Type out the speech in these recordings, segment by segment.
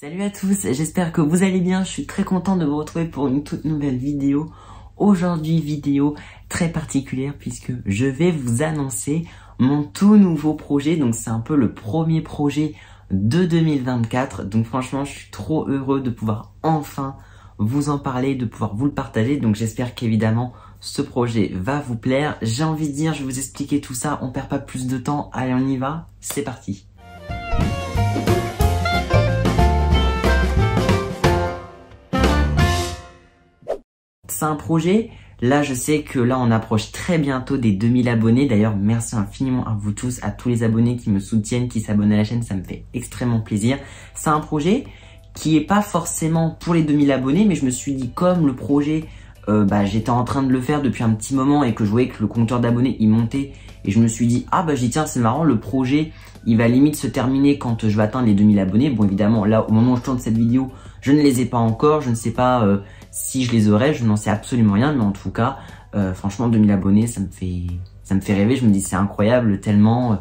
Salut à tous, j'espère que vous allez bien, je suis très content de vous retrouver pour une toute nouvelle vidéo. Aujourd'hui, vidéo très particulière puisque je vais vous annoncer mon tout nouveau projet. Donc c'est un peu le premier projet de 2024. Donc franchement, je suis trop heureux de pouvoir enfin vous en parler, de pouvoir vous le partager. Donc j'espère qu'évidemment ce projet va vous plaire. J'ai envie de dire, je vais vous expliquer tout ça, on perd pas plus de temps. Allez, on y va, c'est parti. C'est un projet, là je sais que là on approche très bientôt des 2000 abonnés. D'ailleurs merci infiniment à vous tous, à tous les abonnés qui me soutiennent, qui s'abonnent à la chaîne, ça me fait extrêmement plaisir. C'est un projet qui est pas forcément pour les 2000 abonnés, mais je me suis dit comme le projet, j'étais en train de le faire depuis un petit moment et que je voyais que le compteur d'abonnés il montait. Et je me suis dit, je dis tiens c'est marrant, le projet il va limite se terminer quand je vais atteindre les 2000 abonnés. Bon évidemment là au moment où je tourne cette vidéo, je ne les ai pas encore, je ne sais pas si je les aurai, je n'en sais absolument rien, mais en tout cas, franchement 2000 abonnés ça me fait rêver. Je me dis c'est incroyable tellement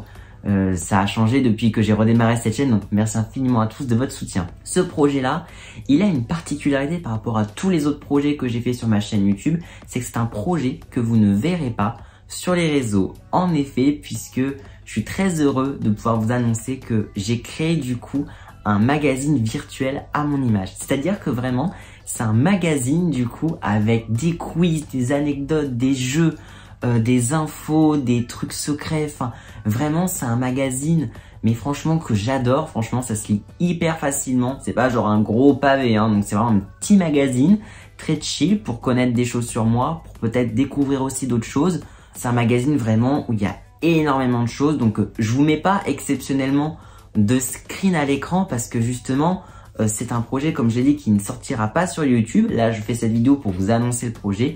ça a changé depuis que j'ai redémarré cette chaîne, donc merci infiniment à tous de votre soutien. Ce projet-là, il a une particularité par rapport à tous les autres projets que j'ai fait sur ma chaîne YouTube, c'est que c'est un projet que vous ne verrez pas sur les réseaux. En effet, puisque je suis très heureux de pouvoir vous annoncer que j'ai créé du coup un magazine virtuel à mon image. C'est-à-dire que vraiment, c'est un magazine du coup avec des quiz, des anecdotes, des jeux, des infos, des trucs secrets. Enfin, vraiment, c'est un magazine, mais franchement que j'adore. Franchement, ça se lit hyper facilement. C'est pas genre un gros pavé, hein. Donc c'est vraiment un petit magazine très chill pour connaître des choses sur moi, pour peut-être découvrir aussi d'autres choses. C'est un magazine vraiment où il y a énormément de choses. Donc je vous mets pas exceptionnellement de screen à l'écran parce que justement c'est un projet, comme je l'ai dit, qui ne sortira pas sur YouTube. Là je fais cette vidéo pour vous annoncer le projet,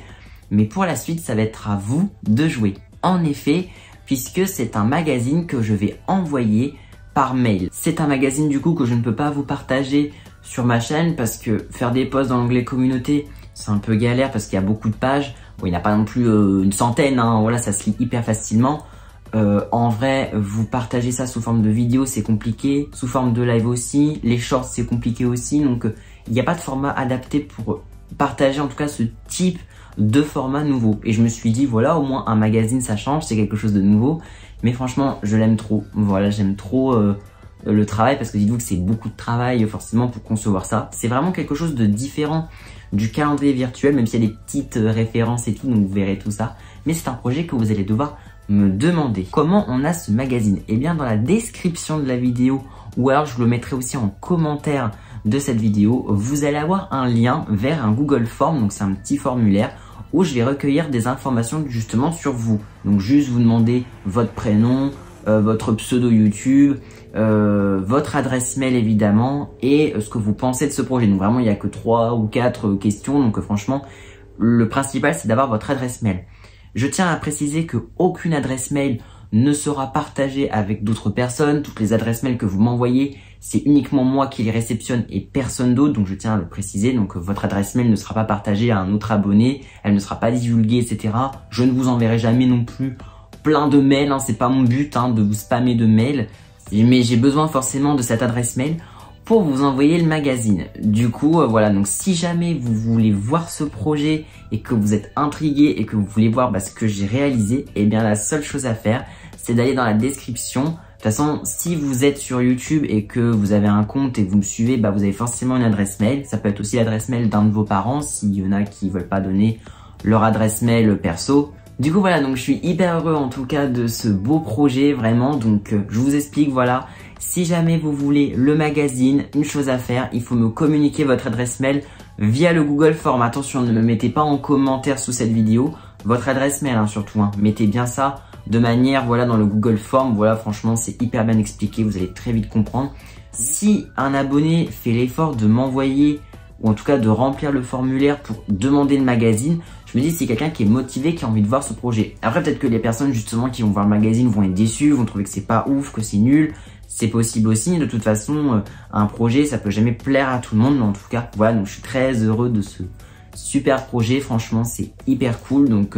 mais pour la suite ça va être à vous de jouer. En effet, puisque c'est un magazine que je vais envoyer par mail. C'est un magazine du coup que je ne peux pas vous partager sur ma chaîne parce que faire des posts dans l'onglet communauté c'est un peu galère parce qu'il y a beaucoup de pages. Bon, il n'y en a pas non plus une centaine, hein. Voilà, ça se lit hyper facilement. En vrai, vous partagez ça sous forme de vidéo, c'est compliqué. Sous forme de live aussi. Les shorts, c'est compliqué aussi. Donc, il n'y a pas de format adapté pour partager en tout cas ce type de format nouveau. Et je me suis dit, voilà, au moins un magazine, ça change, c'est quelque chose de nouveau. Mais franchement, je l'aime trop. Voilà, j'aime trop le travail parce que dites-vous que c'est beaucoup de travail forcément pour concevoir ça. C'est vraiment quelque chose de différent du calendrier virtuel, même s'il y a des petites références et tout, donc vous verrez tout ça. Mais c'est un projet que vous allez devoir me demander. Comment on a ce magazine? Eh bien dans la description de la vidéo, ou alors je vous le mettrai aussi en commentaire de cette vidéo, vous allez avoir un lien vers un Google Form, donc c'est un petit formulaire où je vais recueillir des informations justement sur vous. Donc juste vous demander votre prénom, votre pseudo YouTube, votre adresse mail évidemment et ce que vous pensez de ce projet. Donc vraiment il n'y a que 3 ou 4 questions, donc franchement le principal c'est d'avoir votre adresse mail. Je tiens à préciser que aucune adresse mail ne sera partagée avec d'autres personnes. Toutes les adresses mail que vous m'envoyez, c'est uniquement moi qui les réceptionne et personne d'autre. Donc je tiens à le préciser. Donc votre adresse mail ne sera pas partagée à un autre abonné. Elle ne sera pas divulguée, etc. Je ne vous enverrai jamais non plus plein de mails. Hein. C'est pas mon but de vous spammer de mails. Mais j'ai besoin forcément de cette adresse mail pour vous envoyer le magazine. Du coup, voilà, donc si jamais vous voulez voir ce projet et que vous êtes intrigué et que vous voulez voir ce que j'ai réalisé, eh bien la seule chose à faire, c'est d'aller dans la description. De toute façon, si vous êtes sur YouTube et que vous avez un compte et que vous me suivez, vous avez forcément une adresse mail. Ça peut être aussi l'adresse mail d'un de vos parents, s'il y en a qui veulent pas donner leur adresse mail perso. Du coup voilà, donc je suis hyper heureux en tout cas de ce beau projet, vraiment. Donc je vous explique, voilà, si jamais vous voulez le magazine, une chose à faire, il faut me communiquer votre adresse mail via le Google Form. Attention, ne me mettez pas en commentaire sous cette vidéo votre adresse mail surtout, mettez bien ça de manière, voilà, dans le Google Form. Voilà, franchement c'est hyper bien expliqué, vous allez très vite comprendre. Si un abonné fait l'effort de m'envoyer ou en tout cas de remplir le formulaire pour demander le magazine, je me dis c'est quelqu'un qui est motivé, qui a envie de voir ce projet. Après peut-être que les personnes justement qui vont voir le magazine vont être déçues, vont trouver que c'est pas ouf, que c'est nul. C'est possible aussi, de toute façon un projet ça peut jamais plaire à tout le monde, mais en tout cas voilà, donc je suis très heureux de ce super projet, franchement c'est hyper cool. Donc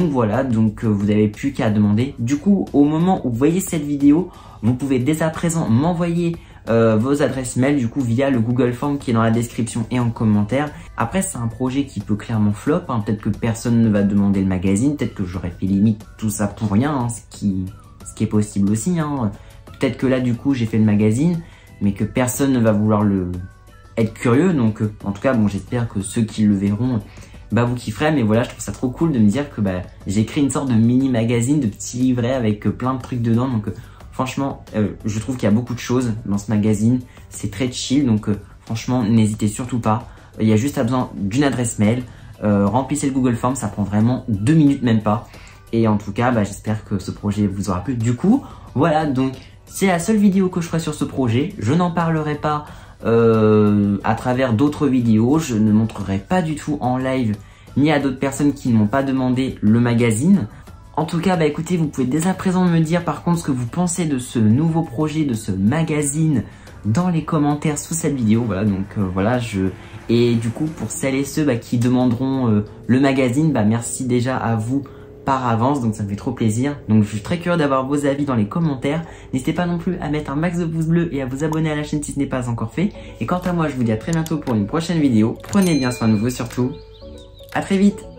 voilà, vous n'avez plus qu'à demander. Du coup au moment où vous voyez cette vidéo, vous pouvez dès à présent m'envoyer vos adresses mail du coup via le Google Form qui est dans la description et en commentaire. Après c'est un projet qui peut clairement flop, hein. Peut-être que personne ne va demander le magazine, peut-être que j'aurais fait limite tout ça pour rien, hein, ce qui est possible aussi, hein. Peut-être que là du coup j'ai fait le magazine mais que personne ne va vouloir être curieux, donc en tout cas bon, j'espère que ceux qui le verront bah vous kifferez. Mais voilà, je trouve ça trop cool de me dire que bah j'ai écrit une sorte de mini magazine, de petits livrets avec plein de trucs dedans, donc franchement, je trouve qu'il y a beaucoup de choses dans ce magazine. C'est très chill, donc franchement, n'hésitez surtout pas. Il y a juste besoin d'une adresse mail. Remplissez le Google Form, ça prend vraiment 2 minutes, même pas. Et en tout cas, bah, j'espère que ce projet vous aura plu. Du coup, voilà, donc c'est la seule vidéo que je ferai sur ce projet. Je n'en parlerai pas à travers d'autres vidéos. Je ne montrerai pas du tout en live ni à d'autres personnes qui ne m'ont pas demandé le magazine. En tout cas, bah écoutez, vous pouvez dès à présent me dire par contre ce que vous pensez de ce nouveau projet, de ce magazine dans les commentaires sous cette vidéo. Voilà, donc voilà, et du coup pour celles et ceux qui demanderont le magazine, bah merci déjà à vous par avance, donc ça me fait trop plaisir. Donc je suis très curieux d'avoir vos avis dans les commentaires. N'hésitez pas non plus à mettre un max de pouces bleus et à vous abonner à la chaîne si ce n'est pas encore fait. Et quant à moi, je vous dis à très bientôt pour une prochaine vidéo. Prenez bien soin de vous surtout. À très vite.